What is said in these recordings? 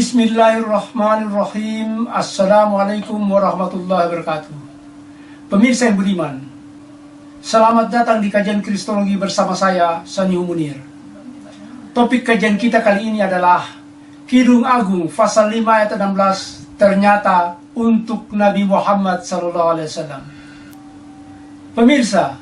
Bismillahirrahmanirrahim. Assalamualaikum warahmatullahi wabarakatuh. Pemirsa yang budiman, selamat datang di kajian Kristologi bersama saya, Sanyu Munir. Topik kajian kita kali ini adalah Kidung Agung pasal 5 ayat 16 ternyata untuk Nabi Muhammad SAW. Pemirsa,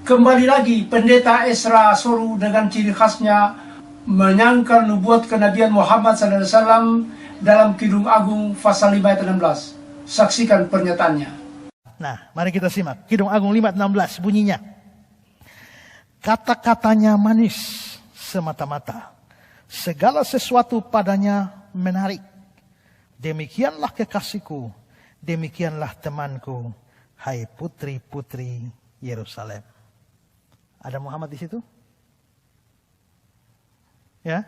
kembali lagi Pendeta Ezra Soru dengan ciri khasnya menyangkal nubuat kenabian Muhammad SAW dalam Kidung Agung pasal 5 ayat 16. Saksikan pernyataannya. Nah, mari kita simak. Kidung Agung 5:16 bunyinya. Kata-katanya manis semata-mata, segala sesuatu padanya menarik. Demikianlah kekasihku, demikianlah temanku, hai putri-putri Yerusalem. Ada Muhammad di situ? Ya,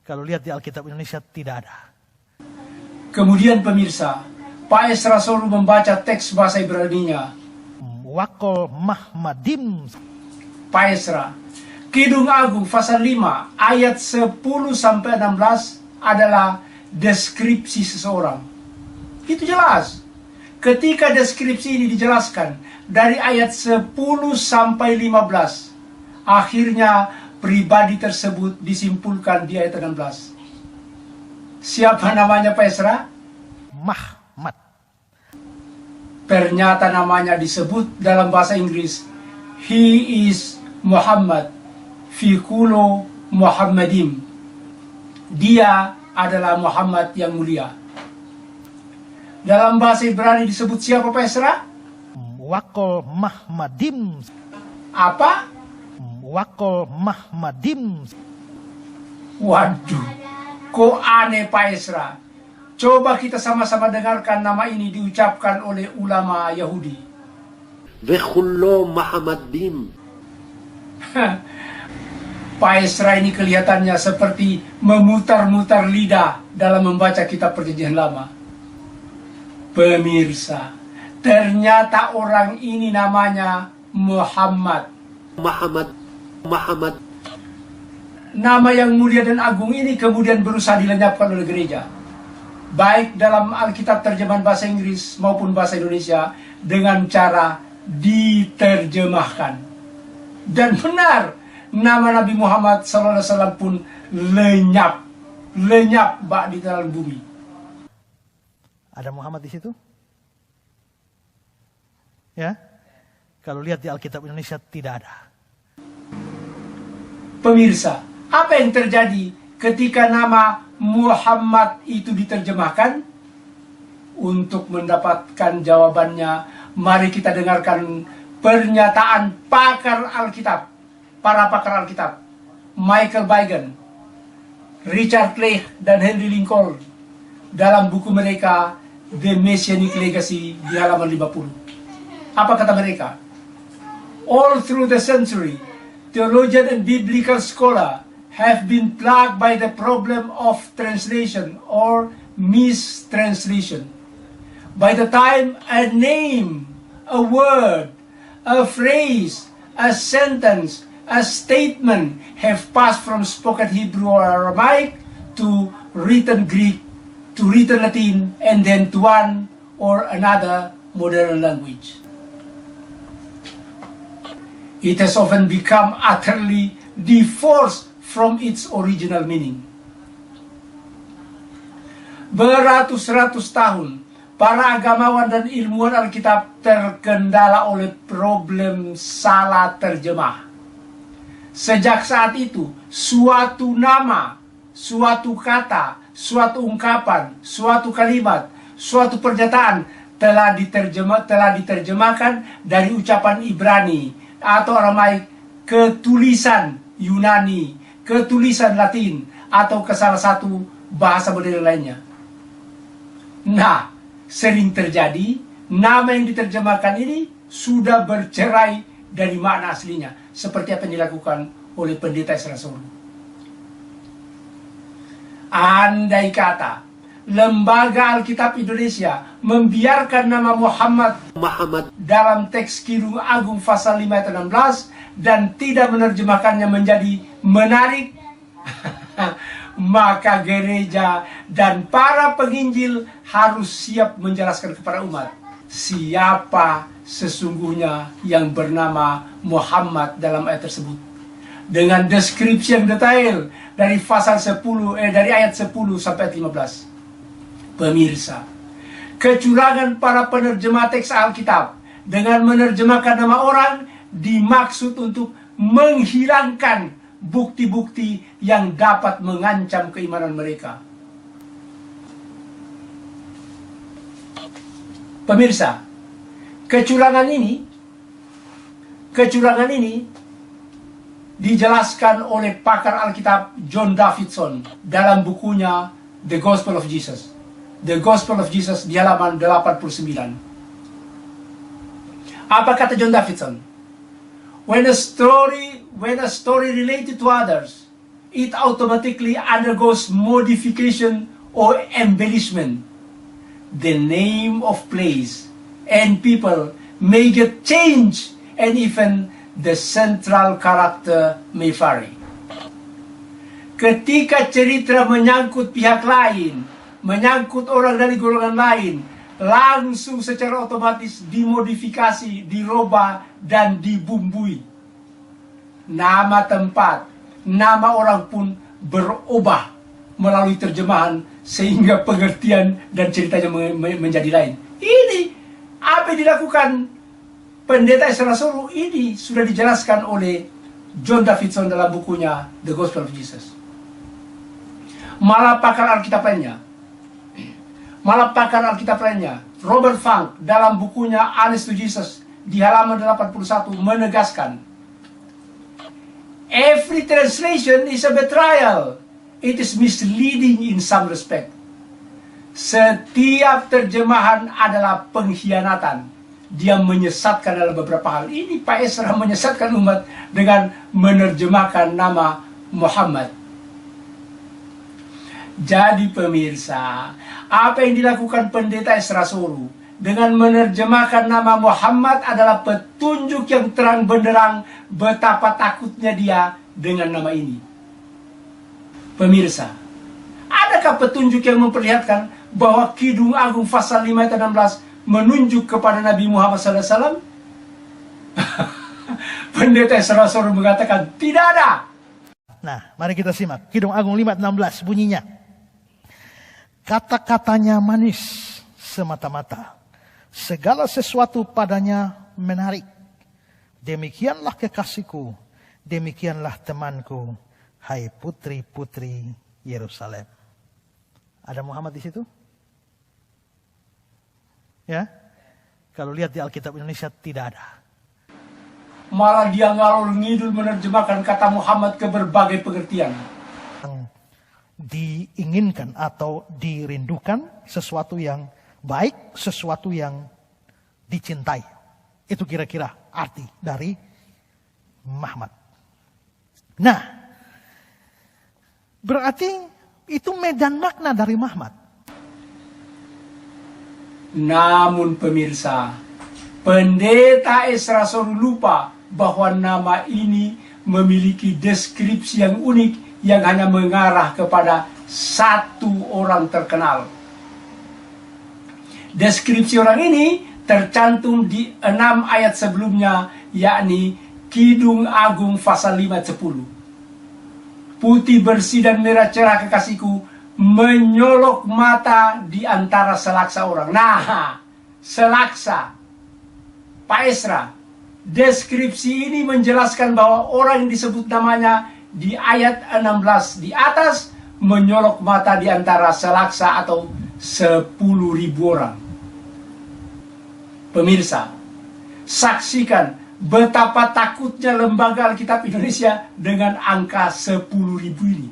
kalau lihat di Alkitab Indonesia tidak ada. Kemudian pemirsa, Pak Ezra Soru membaca teks bahasa Ibrani-nya. Wakol Mahmadim. Pak Ezra, Kidung Agung pasal 5 ayat 10-16 adalah deskripsi seseorang. Itu jelas. Ketika deskripsi ini dijelaskan dari ayat 10-15, akhirnya pribadi tersebut disimpulkan di ayat 16. Siapa namanya Pak Ezra? Mahmad. Ternyata namanya disebut dalam bahasa Inggris. He is Muhammad. Fikulo Muhammadim. Dia adalah Muhammad yang mulia. Dalam bahasa Ibrani disebut siapa Pak Ezra? Wakol Mahmadim. Apa? Wakol Mahmadim. Waduh, kok aneh Pak Ezra. Coba kita sama-sama dengarkan nama ini diucapkan oleh ulama Yahudi. Vekhullo Mahamadim. Pak Ezra ini kelihatannya seperti memutar-mutar lidah dalam membaca kitab Perjanjian Lama. Pemirsa, ternyata orang ini namanya Muhammad. Muhammad. Nama yang mulia dan agung ini kemudian berusaha dilenyapkan oleh gereja. Baik dalam Alkitab terjemahan bahasa Inggris maupun bahasa Indonesia dengan cara diterjemahkan. Dan benar, nama Nabi Muhammad SAW pun lenyap bak di dalam bumi. Ada Muhammad di situ? Ya, kalau lihat di Alkitab Indonesia tidak ada. Pemirsa, apa yang terjadi ketika nama Muhammad itu diterjemahkan? Untuk mendapatkan jawabannya, mari kita dengarkan pernyataan pakar Alkitab, para pakar Alkitab, Michael Bigan, Richard Leigh, dan Henry Lincoln dalam buku mereka The Messianic Legacy di halaman 50. Apa kata mereka? All through the century, theologian and biblical scholar have been plagued by the problem of translation or mistranslation. By the time a name, a word, a phrase, a sentence, a statement have passed from spoken Hebrew or Aramaic to written Greek, to written Latin, and then to one or another modern language. It has often become utterly divorced from its original meaning. Beratus-ratus tahun, para agamawan dan ilmuwan Alkitab terkendala oleh problem salah terjemah. Sejak saat itu, suatu nama, suatu kata, suatu ungkapan, suatu kalimat, suatu pernyataan telah diterjemahkan dari ucapan Ibrani atau Aramaik ke tulisan Yunani, ke tulisan Latin, atau ke salah satu bahasa modern lainnya. Nah, sering terjadi nama yang diterjemahkan ini sudah bercerai dari makna aslinya, seperti apa yang dilakukan oleh Pendeta Ezra Soru. Andai kata Lembaga Alkitab Indonesia membiarkan nama Muhammad dalam teks Kidung Agung pasal 5 ayat 16 dan tidak menerjemahkannya menjadi menarik, maka gereja dan para penginjil harus siap menjelaskan kepada umat siapa sesungguhnya yang bernama Muhammad dalam ayat tersebut, dengan deskripsi yang detail dari dari ayat 10 sampai ayat 15. Pemirsa, kecurangan para penerjemah teks Alkitab dengan menerjemahkan nama orang dimaksud untuk menghilangkan bukti-bukti yang dapat mengancam keimanan mereka. Pemirsa, kecurangan ini dijelaskan oleh pakar Alkitab John Davidson dalam bukunya The Gospel of Jesus. The Gospel of Jesus di halaman 89. Apa kata John Davidson? When a story related to others, it automatically undergoes modification or embellishment. The name of place and people may get changed, and even the central character may vary. Ketika cerita menyangkut pihak lain, menyangkut orang dari golongan lain, langsung secara otomatis dimodifikasi, dirubah, dan dibumbui. Nama tempat, nama orang pun berubah melalui terjemahan sehingga pengertian dan ceritanya menjadi lain. Ini apa yang dilakukan Pendeta Ezra Soru ini sudah dijelaskan oleh John Davidson dalam bukunya The Gospel of Jesus. Malah pakar Alkitab lainnya, Robert Funk dalam bukunya Honest to Jesus di halaman 81 menegaskan, every translation is a betrayal. It is misleading in some respect. Setiap terjemahan adalah pengkhianatan. Dia menyesatkan dalam beberapa hal. Ini Pak Ezra menyesatkan umat dengan menerjemahkan nama Muhammad. Jadi pemirsa, apa yang dilakukan Pendeta Ezra Soru dengan menerjemahkan nama Muhammad adalah petunjuk yang terang benderang betapa takutnya dia dengan nama ini. Pemirsa, adakah petunjuk yang memperlihatkan bahwa Kidung Agung pasal 5 ayat 16 menunjuk kepada Nabi Muhammad SAW? Pendeta Ezra Soru mengatakan tidak ada. Nah, mari kita simak. Kidung Agung 5:16 bunyinya. Kata-katanya manis semata-mata, segala sesuatu padanya menarik. Demikianlah kekasihku, demikianlah temanku, hai putri-putri Yerusalem. Ada Muhammad di situ? Ya? Kalau lihat di Alkitab Indonesia tidak ada. Malah dia ngalor ngidul menerjemahkan kata Muhammad ke berbagai pengertian. Diinginkan atau dirindukan sesuatu yang baik, sesuatu yang dicintai. Itu kira-kira arti dari Muhammad. Nah, berarti itu medan makna dari Muhammad. Namun pemirsa, Pendeta Ezra Soru lupa bahwa nama ini memiliki deskripsi yang unik yang hanya mengarah kepada satu orang terkenal. Deskripsi orang ini tercantum di 6 ayat sebelumnya, yakni Kidung Agung pasal 5 ayat 10. Putih bersih dan merah cerah kekasihku, menyolok mata di antara selaksa orang. Nah, selaksa. Pak Ezra, deskripsi ini menjelaskan bahwa orang yang disebut namanya di ayat 16 di atas menyolok mata di antara selaksa atau 10.000 orang. Pemirsa, saksikan betapa takutnya lembaga Alkitab Indonesia dengan angka 10.000 ini.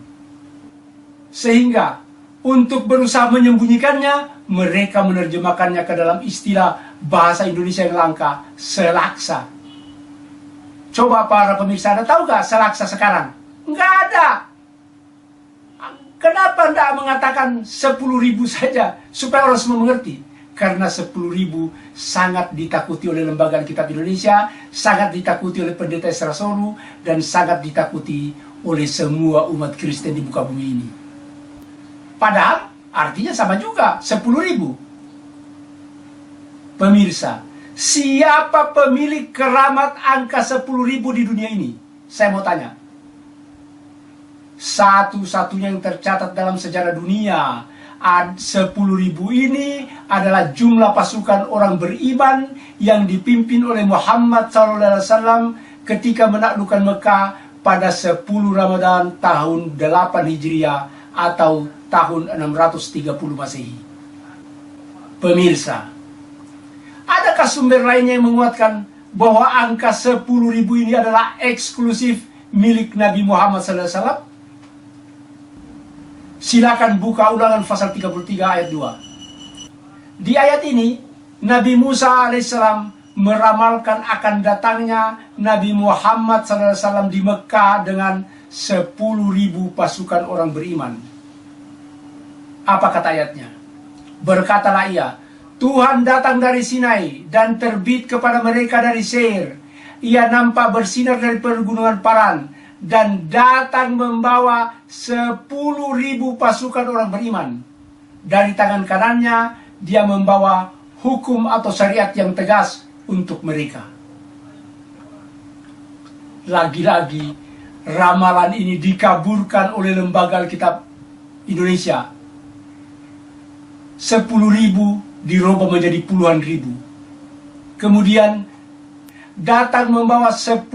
Sehingga untuk berusaha menyembunyikannya, mereka menerjemahkannya ke dalam istilah bahasa Indonesia yang langka, selaksa. Coba para pemirsa, Anda tahu gak selaksa sekarang? Nggak ada. Kenapa Anda mengatakan 10.000 saja supaya orang semua mengerti? Karena 10.000 sangat ditakuti oleh lembaga Alkitab Indonesia, sangat ditakuti oleh Pendeta Ezra Soru, dan sangat ditakuti oleh semua umat Kristen di muka bumi ini. Padahal artinya sama juga, 10.000. Pemirsa, siapa pemilik keramat angka 10.000 di dunia ini? Saya mau tanya. Satu-satunya yang tercatat dalam sejarah dunia, 10.000 ini adalah jumlah pasukan orang beriman yang dipimpin oleh Muhammad SAW ketika menaklukkan Mekah pada 10 Ramadan tahun 8 Hijriah atau tahun 630 Masehi. Pemirsa, adakah sumber lainnya yang menguatkan bahwa angka 10.000 ini adalah eksklusif milik Nabi Muhammad SAW? Silakan buka Ulangan pasal 33 ayat 2. Di ayat ini, Nabi Musa alaihissalam meramalkan akan datangnya Nabi Muhammad SAW di Mekah dengan 10.000 pasukan orang beriman. Apa kata ayatnya? Berkatalah ia, Tuhan datang dari Sinai dan terbit kepada mereka dari Seir. Ia nampak bersinar dari pergunungan Paran dan datang membawa 10.000 pasukan orang beriman. Dari tangan kanannya dia membawa hukum atau syariat yang tegas untuk mereka. Lagi-lagi ramalan ini dikaburkan oleh lembaga Alkitab Indonesia. 10.000 dirubah menjadi puluhan ribu. Kemudian datang membawa 10.000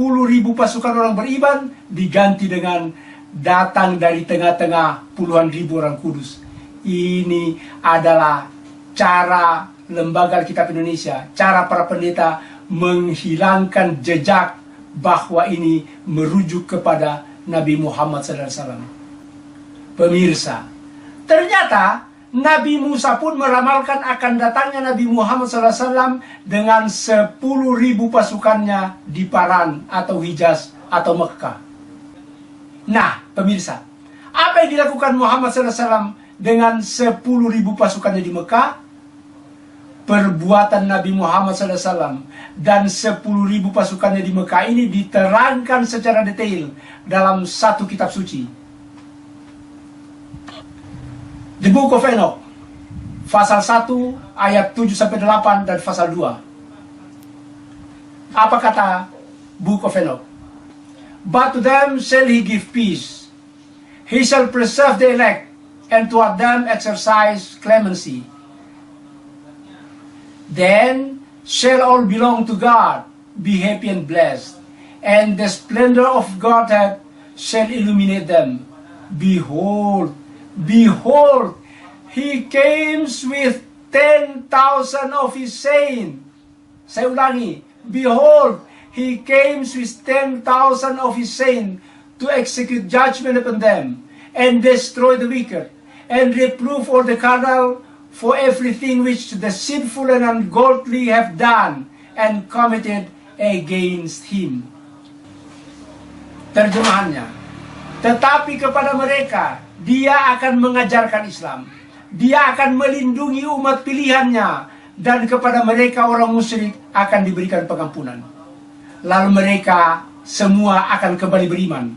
pasukan orang beriman diganti dengan datang dari tengah-tengah puluhan ribu orang kudus. Ini adalah cara lembaga Alkitab Indonesia, cara para pendeta menghilangkan jejak bahwa ini merujuk kepada Nabi Muhammad SAW. Pemirsa, ternyata Nabi Musa pun meramalkan akan datangnya Nabi Muhammad SAW dengan 10.000 pasukannya di Paran atau Hijaz atau Mekah. Nah, pemirsa, apa yang dilakukan Muhammad SAW dengan 10.000 pasukannya di Mekah? Perbuatan Nabi Muhammad SAW dan 10.000 pasukannya di Mekah ini diterangkan secara detail dalam satu kitab suci, The Book of Enoch, pasal 1 ayat 7-8 dan pasal 2. Apa kata Book of Enoch? But to them shall he give peace. He shall preserve the elect, and toward them exercise clemency. Then shall all belong to God, be happy and blessed, and the splendor of Godhead shall illuminate them. Behold, behold, he comes with 10,000 of his saints. Saya ulangi, behold, he comes with 10,000 of his saints to execute judgment upon them, and destroy the wicked, and reprove all the carnal for everything which the sinful and ungodly have done and committed against him. Terjemahannya, tetapi kepada mereka dia akan mengajarkan Islam, dia akan melindungi umat pilihannya, dan kepada mereka orang musyrik akan diberikan pengampunan. Lalu mereka semua akan kembali beriman.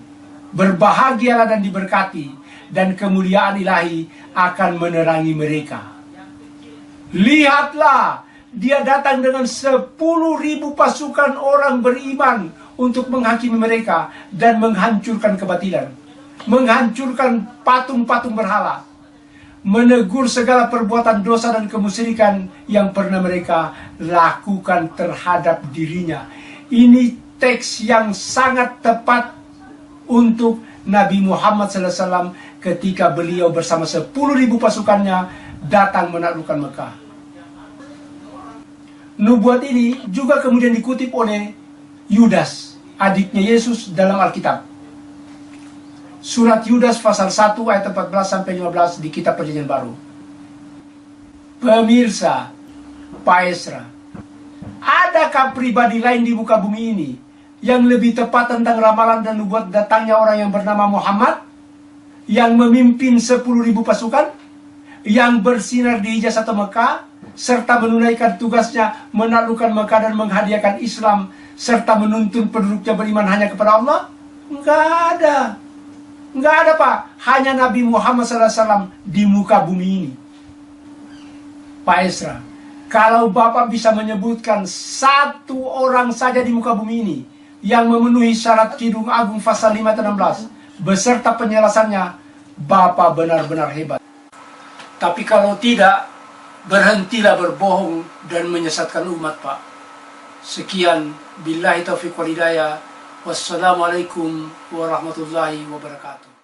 Berbahagialah dan diberkati, dan kemuliaan ilahi akan menerangi mereka. Lihatlah, dia datang dengan 10.000 pasukan orang beriman untuk menghakimi mereka dan menghancurkan kebatilan, menghancurkan patung-patung berhala, menegur segala perbuatan dosa dan kemusyrikan yang pernah mereka lakukan terhadap dirinya. Ini teks yang sangat tepat untuk Nabi Muhammad SAW ketika beliau bersama 10.000 pasukannya datang menaklukkan Mekah. Nubuat ini juga kemudian dikutip oleh Yudas, adiknya Yesus, dalam Alkitab. Surat Yudas pasal 1 ayat 14-15 di kitab Perjanjian Baru. Pemirsa, Pak Esra, adakah pribadi lain di muka bumi ini yang lebih tepat tentang ramalan dan nubuat datangnya orang yang bernama Muhammad, yang memimpin 10.000 pasukan, yang bersinar di Hijaz atau Mekah, serta menunaikan tugasnya menaklukkan Mekah dan menghadiahkan Islam, serta menuntun penduduknya beriman hanya kepada Allah? Enggak ada. Nggak ada, Pak. Hanya Nabi Muhammad SAW di muka bumi ini. Pak Esra, kalau Bapak bisa menyebutkan satu orang saja di muka bumi ini yang memenuhi syarat Kidung Agung pasal 5 dan 16 beserta penjelasannya, Bapak benar-benar hebat. Tapi kalau tidak, berhentilah berbohong dan menyesatkan umat, Pak. Sekian, billahi taufiq wal hidayah. Wassalamualaikum warahmatullahi wabarakatuh.